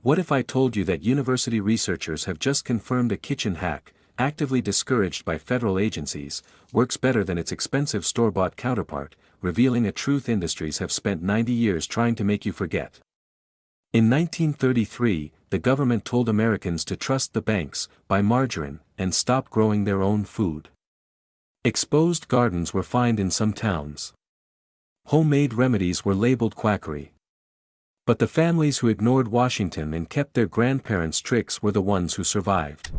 What if I told you that university researchers have just confirmed a kitchen hack, actively discouraged by federal agencies, works better than its expensive store-bought counterpart, revealing a truth industries have spent 90 years trying to make you forget? In 1933, the government told Americans to trust the banks, buy margarine, and stop growing their own food. Exposed gardens were fined in some towns. Homemade remedies were labeled quackery. But the families who ignored Washington and kept their grandparents' tricks were the ones who survived.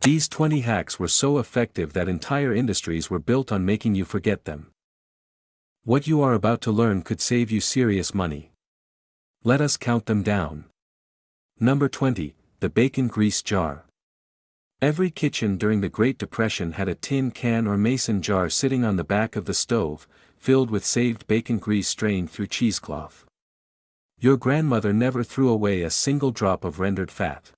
These 20 hacks were so effective that entire industries were built on making you forget them. What you are about to learn could save you serious money. Let us count them down. Number 20, the bacon grease jar. Every kitchen during the Great Depression had a tin can or mason jar sitting on the back of the stove, filled with saved bacon grease strained through cheesecloth. Your grandmother never threw away a single drop of rendered fat.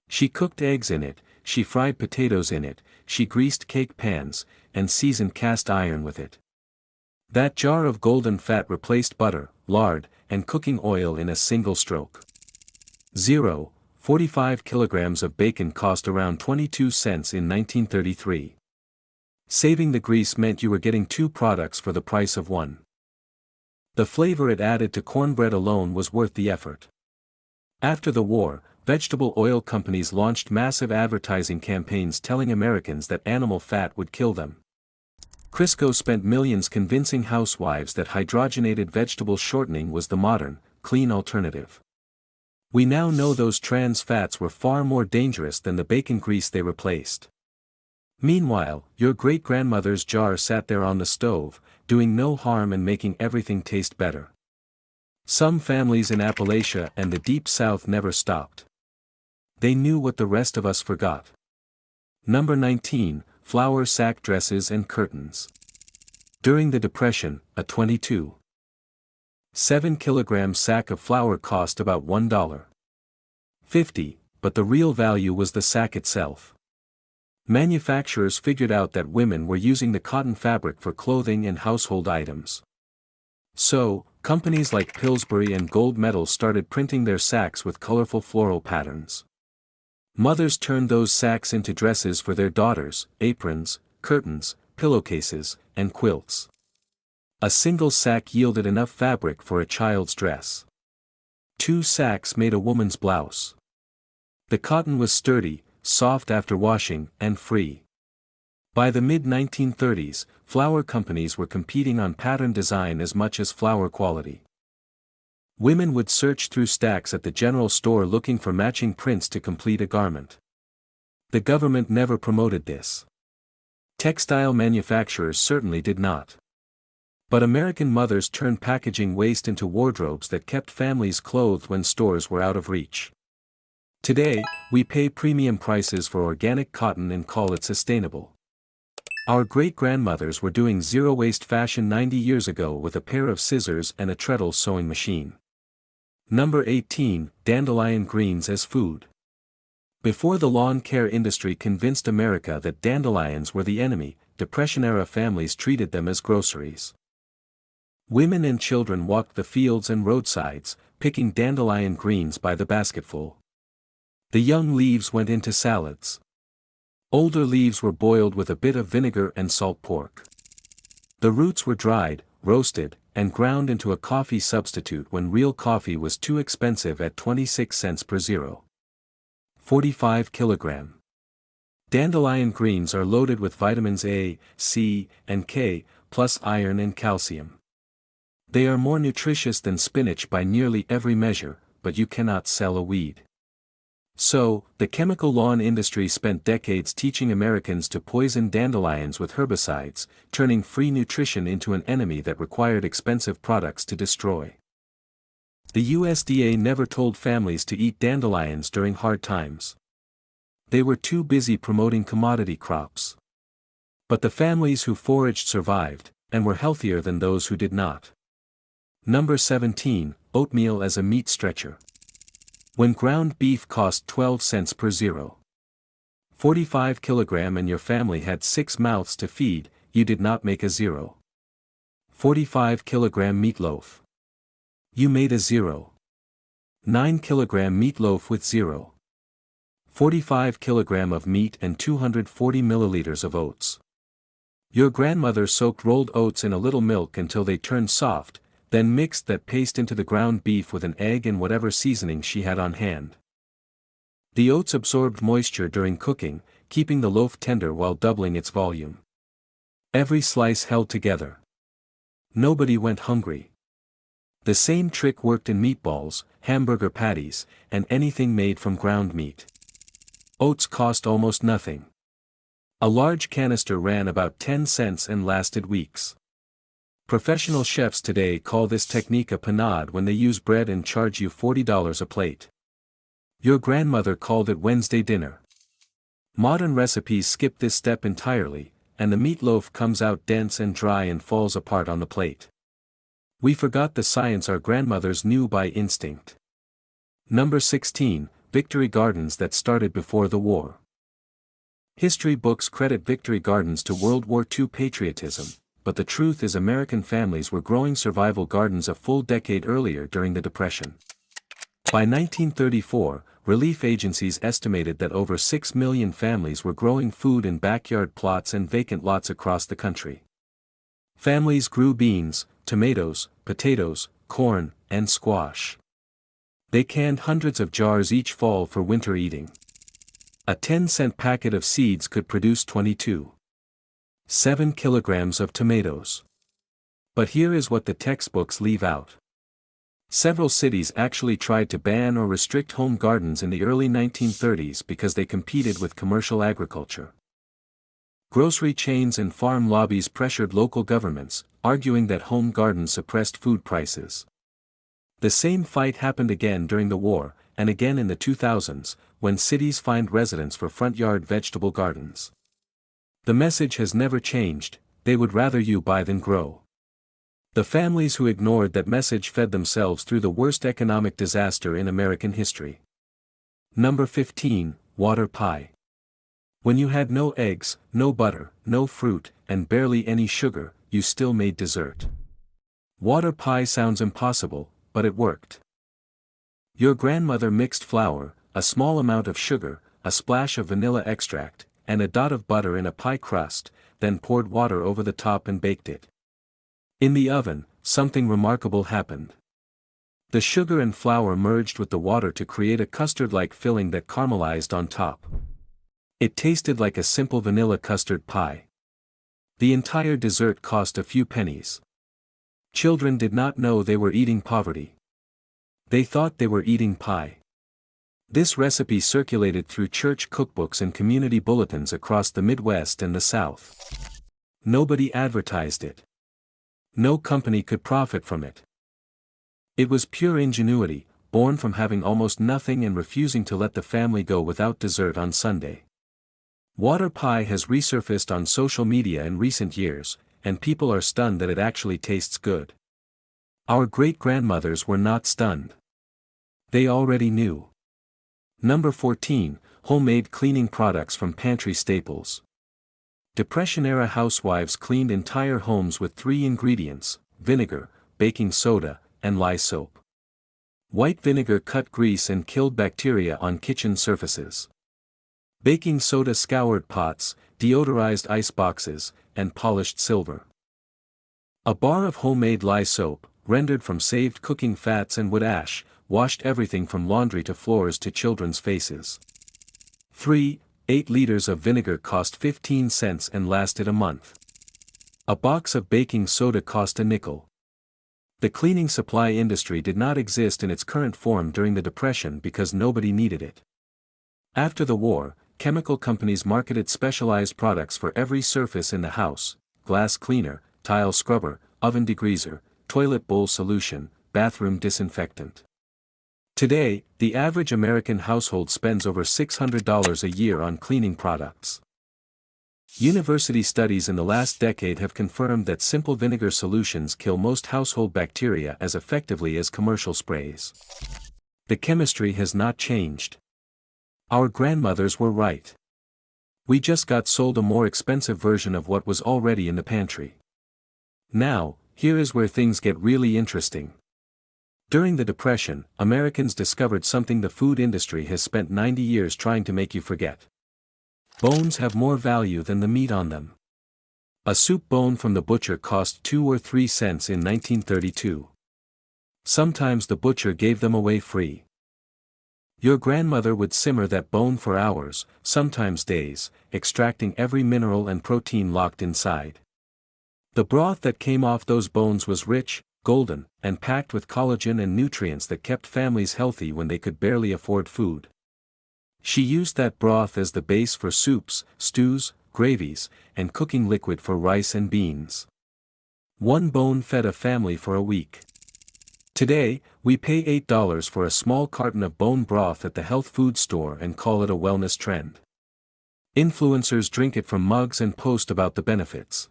She cooked eggs in it, she fried potatoes in it, she greased cake pans, and seasoned cast iron with it. That jar of golden fat replaced butter, lard, and cooking oil in a single stroke. 45 kilograms of bacon cost around 22 cents in 1933. Saving the grease meant you were getting two products for the price of one. The flavor it added to cornbread alone was worth the effort. After the war, vegetable oil companies launched massive advertising campaigns telling Americans that animal fat would kill them. Crisco spent millions convincing housewives that hydrogenated vegetable shortening was the modern, clean alternative. We now know those trans fats were far more dangerous than the bacon grease they replaced. Meanwhile, your great-grandmother's jar sat there on the stove, doing no harm and making everything taste better. Some families in Appalachia and the Deep South never stopped. They knew what the rest of us forgot. Number 19, flour sack dresses and curtains. During the Depression, a 22.7 kilogram sack of flour cost about $1.50, but the real value was the sack itself. Manufacturers figured out that women were using the cotton fabric for clothing and household items. So, companies like Pillsbury and Gold Medal started printing their sacks with colorful floral patterns. Mothers turned those sacks into dresses for their daughters, aprons, curtains, pillowcases, and quilts. A single sack yielded enough fabric for a child's dress. 2 sacks made a woman's blouse. The cotton was sturdy, soft after washing, and free. By the mid-1930s, flour companies were competing on pattern design as much as flour quality. Women would search through stacks at the general store looking for matching prints to complete a garment. The government never promoted this. Textile manufacturers certainly did not. But American mothers turned packaging waste into wardrobes that kept families clothed when stores were out of reach. Today, we pay premium prices for organic cotton and call it sustainable. Our great-grandmothers were doing zero-waste fashion 90 years ago with a pair of scissors and a treadle sewing machine. Number 18, dandelion greens as food. Before the lawn care industry convinced America that dandelions were the enemy, Depression-era families treated them as groceries. Women and children walked the fields and roadsides, picking dandelion greens by the basketful. The young leaves went into salads. Older leaves were boiled with a bit of vinegar and salt pork. The roots were dried, roasted, and ground into a coffee substitute when real coffee was too expensive at 26 cents per 0.45 kilogram. Dandelion greens are loaded with vitamins A, C, and K, plus iron and calcium. They are more nutritious than spinach by nearly every measure, but you cannot sell a weed. So, the chemical lawn industry spent decades teaching Americans to poison dandelions with herbicides, turning free nutrition into an enemy that required expensive products to destroy. The USDA never told families to eat dandelions during hard times. They were too busy promoting commodity crops. But the families who foraged survived, and were healthier than those who did not. Number 17, oatmeal as a meat stretcher. When ground beef cost 12 cents per 0.45 kilogram and your family had 6 mouths to feed, you did not make a 0.45 kilogram meatloaf. You made a 9 kilogram meatloaf with 0.45 kilogram of meat and 240 milliliters of oats. Your grandmother soaked rolled oats in a little milk until they turned soft, then mixed that paste into the ground beef with an egg and whatever seasoning she had on hand. The oats absorbed moisture during cooking, keeping the loaf tender while doubling its volume. Every slice held together. Nobody went hungry. The same trick worked in meatballs, hamburger patties, and anything made from ground meat. Oats cost almost nothing. A large canister ran about 10 cents and lasted weeks. Professional chefs today call this technique a panade when they use bread and charge you $40 a plate. Your grandmother called it Wednesday dinner. Modern recipes skip this step entirely, and the meatloaf comes out dense and dry and falls apart on the plate. We forgot the science our grandmothers knew by instinct. Number 16, Victory Gardens that started before the war. History books credit Victory Gardens to World War II patriotism, but the truth is American families were growing survival gardens a full decade earlier during the Depression. By 1934, relief agencies estimated that over 6 million families were growing food in backyard plots and vacant lots across the country. Families grew beans, tomatoes, potatoes, corn, and squash. They canned hundreds of jars each fall for winter eating. A 10-cent packet of seeds could produce 22.7 kilograms of tomatoes. But here is what the textbooks leave out. Several cities actually tried to ban or restrict home gardens in the early 1930s because they competed with commercial agriculture. Grocery chains and farm lobbies pressured local governments, arguing that home gardens suppressed food prices. The same fight happened again during the war, and again in the 2000s, when cities fined residents for front yard vegetable gardens. The message has never changed: they would rather you buy than grow. The families who ignored that message fed themselves through the worst economic disaster in American history. Number 15, Water Pie. When you had no eggs, no butter, no fruit, and barely any sugar, you still made dessert. Water pie sounds impossible, but it worked. Your grandmother mixed flour, a small amount of sugar, a splash of vanilla extract, and a dot of butter in a pie crust, then poured water over the top and baked it. In the oven, something remarkable happened. The sugar and flour merged with the water to create a custard-like filling that caramelized on top. It tasted like a simple vanilla custard pie. The entire dessert cost a few pennies. Children did not know they were eating poverty. They thought they were eating pie. This recipe circulated through church cookbooks and community bulletins across the Midwest and the South. Nobody advertised it. No company could profit from it. It was pure ingenuity, born from having almost nothing and refusing to let the family go without dessert on Sunday. Water pie has resurfaced on social media in recent years, and people are stunned that it actually tastes good. Our great-grandmothers were not stunned. They already knew. Number 14, Homemade cleaning products from pantry staples. Depression-era housewives cleaned entire homes with 3 ingredients: vinegar, baking soda, and lye soap. White vinegar cut grease and killed bacteria on kitchen surfaces. Baking soda scoured pots, deodorized ice boxes, and polished silver. A bar of homemade lye soap, rendered from saved cooking fats and wood ash, washed everything from laundry to floors to children's faces. 8 liters of vinegar cost 15 cents and lasted a month. A box of baking soda cost a nickel. The cleaning supply industry did not exist in its current form during the Depression because nobody needed it. After the war, chemical companies marketed specialized products for every surface in the house: glass cleaner, tile scrubber, oven degreaser, toilet bowl solution, bathroom disinfectant. Today, the average American household spends over $600 a year on cleaning products. University studies in the last decade have confirmed that simple vinegar solutions kill most household bacteria as effectively as commercial sprays. The chemistry has not changed. Our grandmothers were right. We just got sold a more expensive version of what was already in the pantry. Now, here is where things get really interesting. During the Depression, Americans discovered something the food industry has spent 90 years trying to make you forget. Bones have more value than the meat on them. A soup bone from the butcher cost 2 or 3 cents in 1932. Sometimes the butcher gave them away free. Your grandmother would simmer that bone for hours, sometimes days, extracting every mineral and protein locked inside. The broth that came off those bones was rich, golden, and packed with collagen and nutrients that kept families healthy when they could barely afford food. She used that broth as the base for soups, stews, gravies, and cooking liquid for rice and beans. One bone fed a family for a week. Today, we pay $8 for a small carton of bone broth at the health food store and call it a wellness trend. Influencers drink it from mugs and post about the benefits.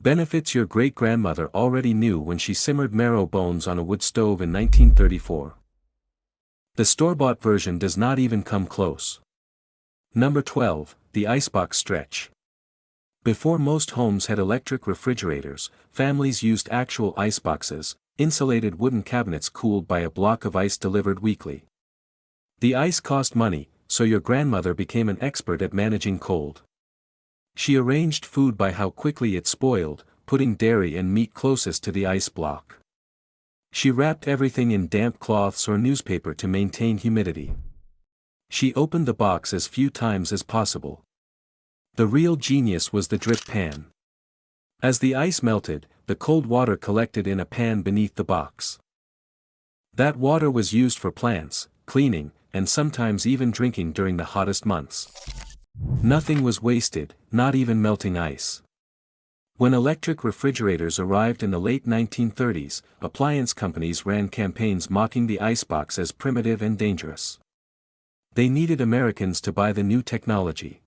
Benefits your great-grandmother already knew when she simmered marrow bones on a wood stove in 1934. The store-bought version does not even come close. Number 12, the icebox stretch. Before most homes had electric refrigerators, families used actual iceboxes, insulated wooden cabinets cooled by a block of ice delivered weekly. The ice cost money, so your grandmother became an expert at managing cold. She arranged food by how quickly it spoiled, putting dairy and meat closest to the ice block. She wrapped everything in damp cloths or newspaper to maintain humidity. She opened the box as few times as possible. The real genius was the drip pan. As the ice melted, the cold water collected in a pan beneath the box. That water was used for plants, cleaning, and sometimes even drinking during the hottest months. Nothing was wasted, not even melting ice. When electric refrigerators arrived in the late 1930s, appliance companies ran campaigns mocking the icebox as primitive and dangerous. They needed Americans to buy the new technology.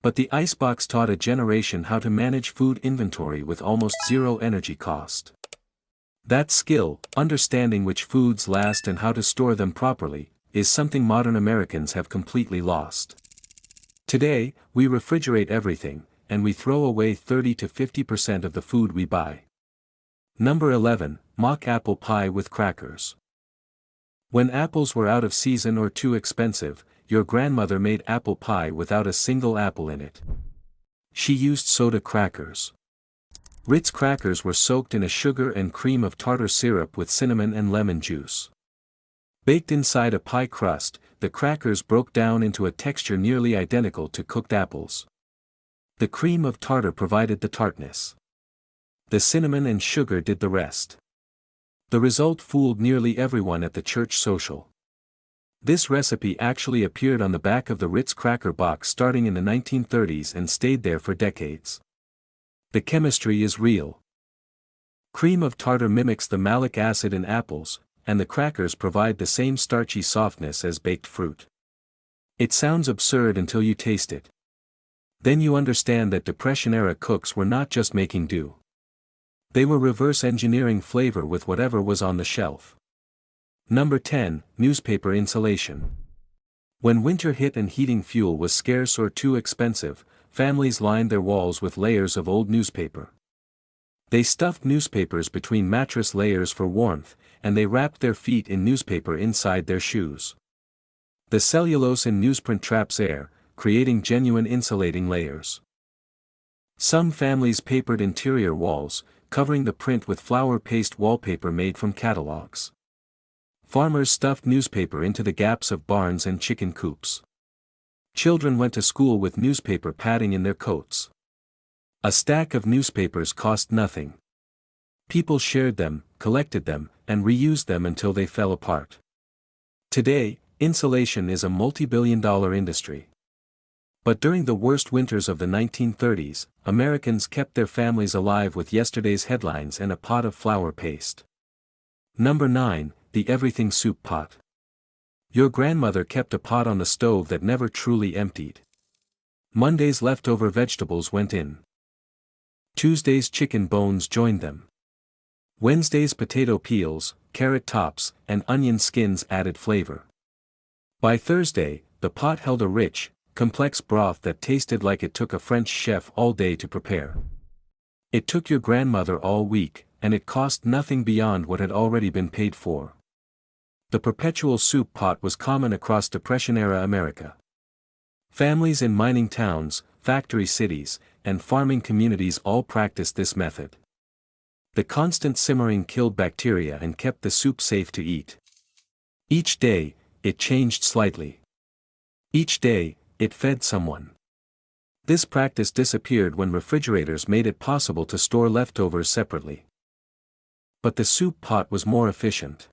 But the icebox taught a generation how to manage food inventory with almost zero energy cost. That skill, understanding which foods last and how to store them properly, is something modern Americans have completely lost. Today, we refrigerate everything, and we throw away 30 to 50% of the food we buy. Number 11, mock apple pie with crackers. When apples were out of season or too expensive, your grandmother made apple pie without a single apple in it. She used soda crackers. Ritz crackers were soaked in a sugar and cream of tartar syrup with cinnamon and lemon juice. Baked inside a pie crust, the crackers broke down into a texture nearly identical to cooked apples. The cream of tartar provided the tartness. The cinnamon and sugar did the rest. The result fooled nearly everyone at the church social. This recipe actually appeared on the back of the Ritz cracker box starting in the 1930s and stayed there for decades. The chemistry is real. Cream of tartar mimics the malic acid in apples, and the crackers provide the same starchy softness as baked fruit. It sounds absurd until you taste it. Then you understand that Depression-era cooks were not just making do. They were reverse engineering flavor with whatever was on the shelf. Number 10, newspaper insulation. When winter hit and heating fuel was scarce or too expensive, families lined their walls with layers of old newspaper. They stuffed newspapers between mattress layers for warmth, and they wrapped their feet in newspaper inside their shoes. The cellulose in newsprint traps air, creating genuine insulating layers. Some families papered interior walls, covering the print with flour paste wallpaper made from catalogs. Farmers stuffed newspaper into the gaps of barns and chicken coops. Children went to school with newspaper padding in their coats. A stack of newspapers cost nothing. People shared them, collected them, and reused them until they fell apart. Today, insulation is a multi-billion-dollar industry. But during the worst winters of the 1930s, Americans kept their families alive with yesterday's headlines and a pot of flour paste. Number 9, the everything soup pot. Your grandmother kept a pot on the stove that never truly emptied. Monday's leftover vegetables went in. Tuesday's chicken bones joined them. Wednesday's potato peels, carrot tops, and onion skins added flavor. By Thursday, the pot held a rich, complex broth that tasted like it took a French chef all day to prepare. It took your grandmother all week, and it cost nothing beyond what had already been paid for. The perpetual soup pot was common across Depression-era America. Families in mining towns, factory cities, and farming communities all practiced this method. The constant simmering killed bacteria and kept the soup safe to eat. Each day, it changed slightly. Each day, it fed someone. This practice disappeared when refrigerators made it possible to store leftovers separately. But the soup pot was more efficient.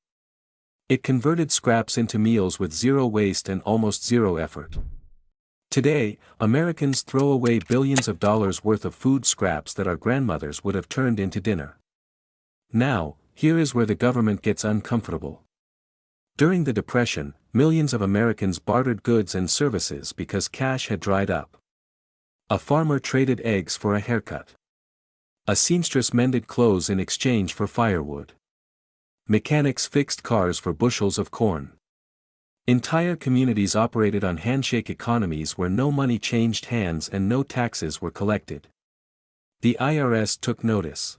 It converted scraps into meals with zero waste and almost zero effort. Today, Americans throw away billions of dollars worth of food scraps that our grandmothers would have turned into dinner. Now, here is where the government gets uncomfortable. During the Depression, millions of Americans bartered goods and services because cash had dried up. A farmer traded eggs for a haircut. A seamstress mended clothes in exchange for firewood. Mechanics fixed cars for bushels of corn. Entire communities operated on handshake economies where no money changed hands and no taxes were collected. The IRS took notice.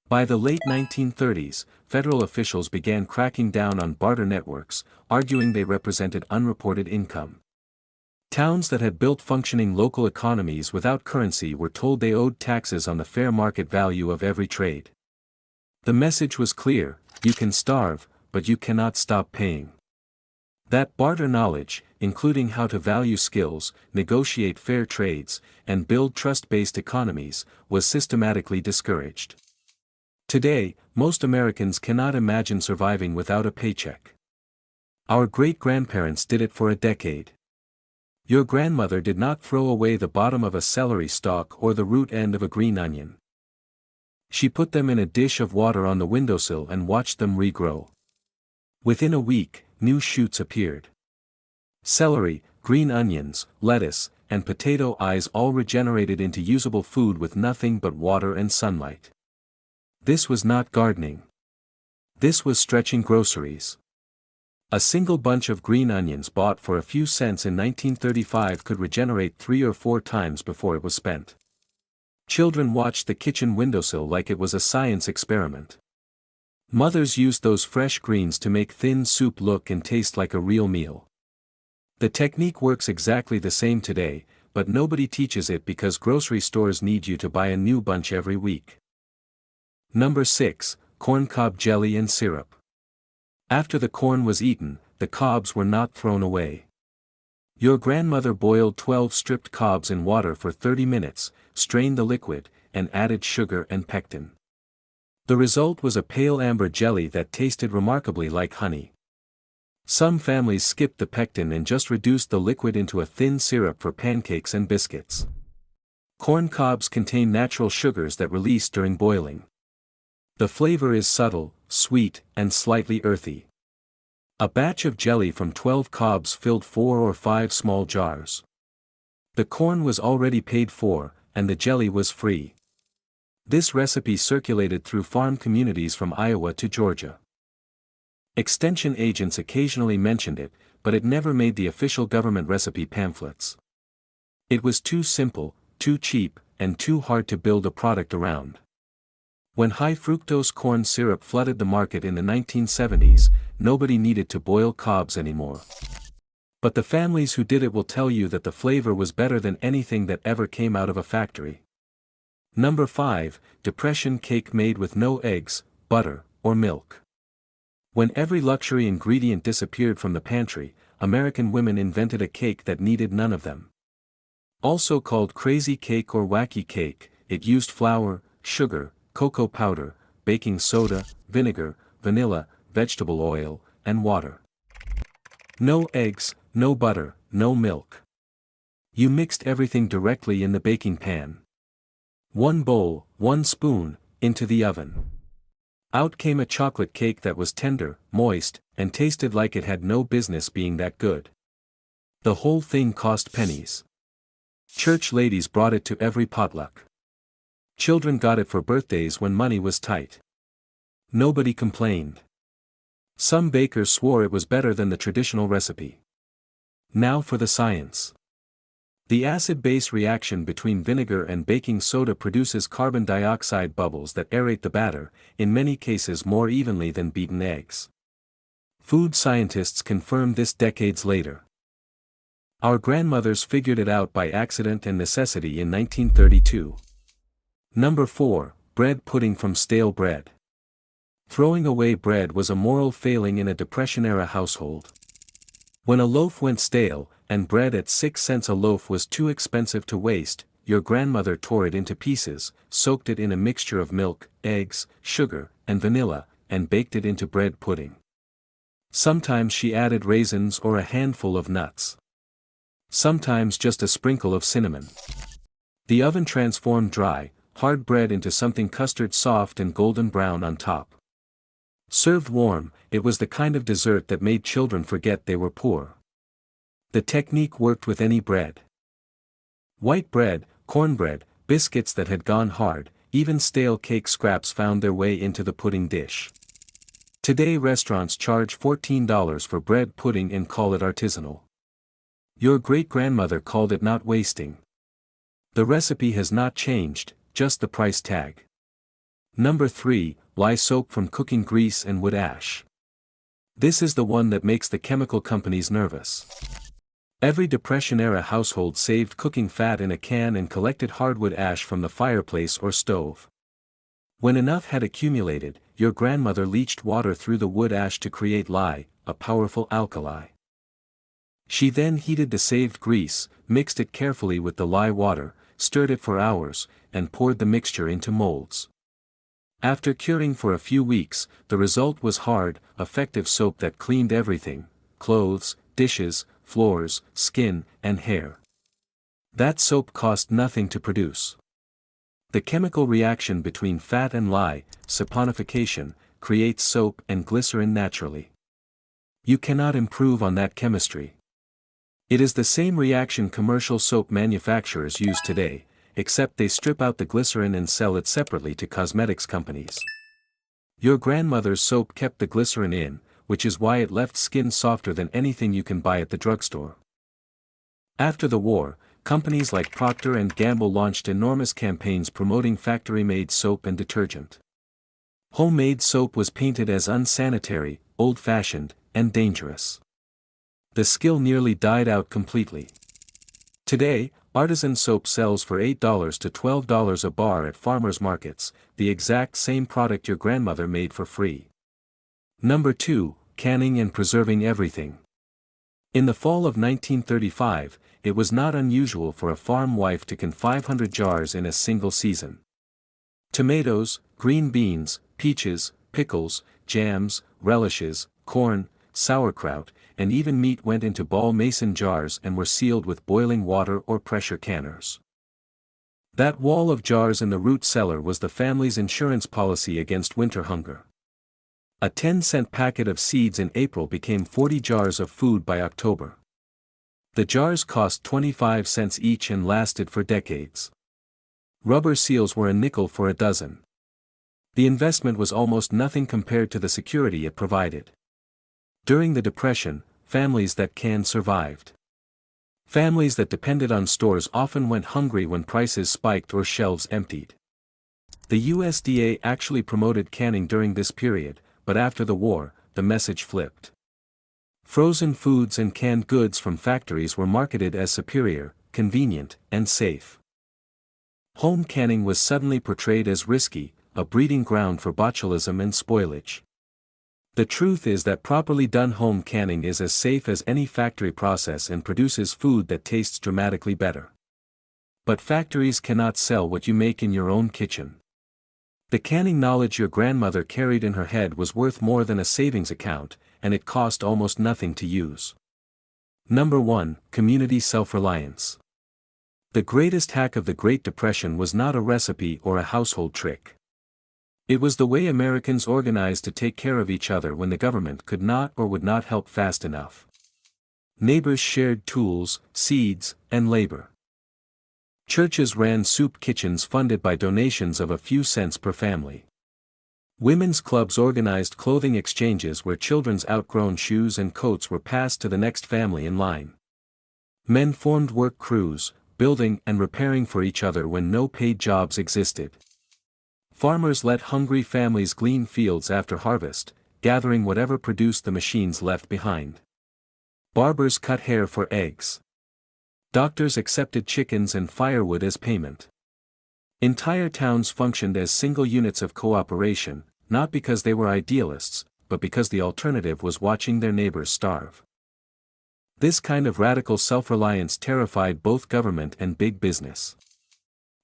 By the late 1930s, federal officials began cracking down on barter networks, arguing they represented unreported income. Towns that had built functioning local economies without currency were told they owed taxes on the fair market value of every trade. The message was clear: you can starve, but you cannot stop paying. That barter knowledge, including how to value skills, negotiate fair trades, and build trust-based economies, was systematically discouraged. Today, most Americans cannot imagine surviving without a paycheck. Our great-grandparents did it for a decade. Your grandmother did not throw away the bottom of a celery stalk or the root end of a green onion. She put them in a dish of water on the windowsill and watched them regrow. Within a week, new shoots appeared. Celery, green onions, lettuce, and potato eyes all regenerated into usable food with nothing but water and sunlight. This was not gardening. This was stretching groceries. A single bunch of green onions bought for a few cents in 1935 could regenerate 3 or 4 times before it was spent. Children watched the kitchen windowsill like it was a science experiment. Mothers used those fresh greens to make thin soup look and taste like a real meal. The technique works exactly the same today, but nobody teaches it because grocery stores need you to buy a new bunch every week. Number 6, corncob jelly and syrup. After the corn was eaten, the cobs were not thrown away. Your grandmother boiled 12 stripped cobs in water for 30 minutes, strained the liquid, and added sugar and pectin. The result was a pale amber jelly that tasted remarkably like honey. Some families skipped the pectin and just reduced the liquid into a thin syrup for pancakes and biscuits. Corn cobs contain natural sugars that release during boiling. The flavor is subtle, sweet, and slightly earthy. A batch of jelly from 12 cobs filled 4 or 5 small jars. The corn was already paid for, and the jelly was free. This recipe circulated through farm communities from Iowa to Georgia. Extension agents occasionally mentioned it, but it never made the official government recipe pamphlets. It was too simple, too cheap, and too hard to build a product around. When high-fructose corn syrup flooded the market in the 1970s, nobody needed to boil cobs anymore. But the families who did it will tell you that the flavor was better than anything that ever came out of a factory. Number 5, depression cake made with no eggs, butter, or milk. When every luxury ingredient disappeared from the pantry, American women invented a cake that needed none of them. Also called crazy cake or wacky cake, it used flour, sugar, cocoa powder, baking soda, vinegar, vanilla, vegetable oil, and water. No eggs, no butter, no milk. You mixed everything directly in the baking pan. 1 bowl, 1 spoon, into the oven. Out came a chocolate cake that was tender, moist, and tasted like it had no business being that good. The whole thing cost pennies. Church ladies brought it to every potluck. Children got it for birthdays when money was tight. Nobody complained. Some bakers swore it was better than the traditional recipe. Now for the science. The acid-base reaction between vinegar and baking soda produces carbon dioxide bubbles that aerate the batter, in many cases more evenly than beaten eggs. Food scientists confirm this decades later. Our grandmothers figured it out by accident and necessity in 1932. Number 4. Bread pudding from stale bread. Throwing away bread was a moral failing in a Depression-era household. When a loaf went stale, and bread at 6 cents a loaf was too expensive to waste, your grandmother tore it into pieces, soaked it in a mixture of milk, eggs, sugar, and vanilla, and baked it into bread pudding. Sometimes she added raisins or a handful of nuts. Sometimes just a sprinkle of cinnamon. The oven transformed dry, hard bread into something custard soft and golden brown on top. Served warm, it was the kind of dessert that made children forget they were poor. The technique worked with any bread. White bread, cornbread, biscuits that had gone hard, even stale cake scraps found their way into the pudding dish. Today restaurants charge $14 for bread pudding and call it artisanal. Your great-grandmother called it not wasting. The recipe has not changed, just the price tag. Number 3. Lye soap from cooking grease and wood ash. This is the one that makes the chemical companies nervous. Every Depression-era household saved cooking fat in a can and collected hardwood ash from the fireplace or stove. When enough had accumulated, your grandmother leached water through the wood ash to create lye, a powerful alkali. She then heated the saved grease, mixed it carefully with the lye water, stirred it for hours, and poured the mixture into molds. After curing for a few weeks, the result was hard, effective soap that cleaned everything: clothes, dishes, floors, skin, and hair. That soap cost nothing to produce. The chemical reaction between fat and lye, saponification, creates soap and glycerin naturally. You cannot improve on that chemistry. It is the same reaction commercial soap manufacturers use today, except they strip out the glycerin and sell it separately to cosmetics companies. Your grandmother's soap kept the glycerin in, which is why it left skin softer than anything you can buy at the drugstore. After the war, companies like Procter & Gamble launched enormous campaigns promoting factory-made soap and detergent. Homemade soap was painted as unsanitary, old-fashioned, and dangerous. The skill nearly died out completely. Today, artisan soap sells for $8 to $12 a bar at farmers markets, the exact same product your grandmother made for free. Number 2. Canning and preserving everything. In the fall of 1935, it was not unusual for a farm wife to can 500 jars in a single season. Tomatoes, green beans, peaches, pickles, jams, relishes, corn, sauerkraut, and even meat went into ball mason jars and were sealed with boiling water or pressure canners. That wall of jars in the root cellar was the family's insurance policy against winter hunger. A 10-cent packet of seeds in April became 40 jars of food by October. The jars cost 25 cents each and lasted for decades. Rubber seals were a nickel for a dozen. The investment was almost nothing compared to the security it provided. During the Depression, families that canned survived. Families that depended on stores often went hungry when prices spiked or shelves emptied. The USDA actually promoted canning during this period, but after the war, the message flipped. Frozen foods and canned goods from factories were marketed as superior, convenient, and safe. Home canning was suddenly portrayed as risky, a breeding ground for botulism and spoilage. The truth is that properly done home canning is as safe as any factory process and produces food that tastes dramatically better. But factories cannot sell what you make in your own kitchen. The canning knowledge your grandmother carried in her head was worth more than a savings account, and it cost almost nothing to use. Number 1. Community self-reliance. The greatest hack of the Great Depression was not a recipe or a household trick. It was the way Americans organized to take care of each other when the government could not or would not help fast enough. Neighbors shared tools, seeds, and labor. Churches ran soup kitchens funded by donations of a few cents per family. Women's clubs organized clothing exchanges where children's outgrown shoes and coats were passed to the next family in line. Men formed work crews, building and repairing for each other when no paid jobs existed. Farmers let hungry families glean fields after harvest, gathering whatever produce the machines left behind. Barbers cut hair for eggs. Doctors accepted chickens and firewood as payment. Entire towns functioned as single units of cooperation, not because they were idealists, but because the alternative was watching their neighbors starve. This kind of radical self-reliance terrified both government and big business.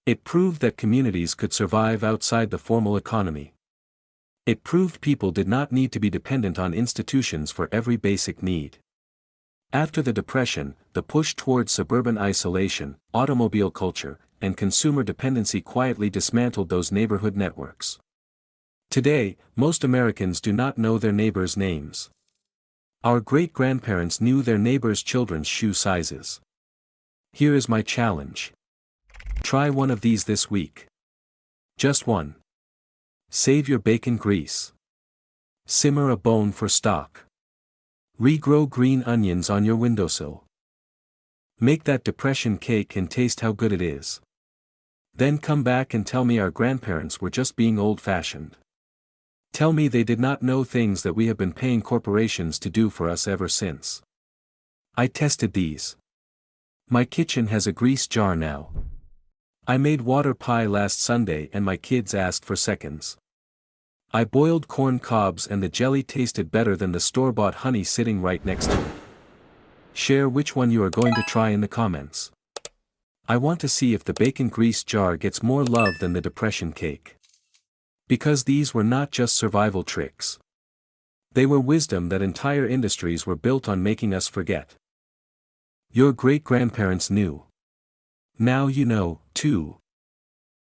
It proved that communities could survive outside the formal economy. It proved people did not need to be dependent on institutions for every basic need. After the Depression, the push toward suburban isolation, automobile culture, and consumer dependency quietly dismantled those neighborhood networks. Today, most Americans do not know their neighbors' names. Our great-grandparents knew their neighbors' children's shoe sizes. Here is my challenge. Try one of these this week. Just one. Save your bacon grease. Simmer a bone for stock. Regrow green onions on your windowsill. Make that depression cake and taste how good it is. Then come back and tell me our grandparents were just being old-fashioned. Tell me they did not know things that we have been paying corporations to do for us ever since. I tested these. My kitchen has a grease jar now. I made water pie last Sunday and my kids asked for seconds. I boiled corn cobs and the jelly tasted better than the store-bought honey sitting right next to it. Share which one you are going to try in the comments. I want to see if the bacon grease jar gets more love than the depression cake. Because these were not just survival tricks. They were wisdom that entire industries were built on making us forget. Your great-grandparents knew. Now you know, too.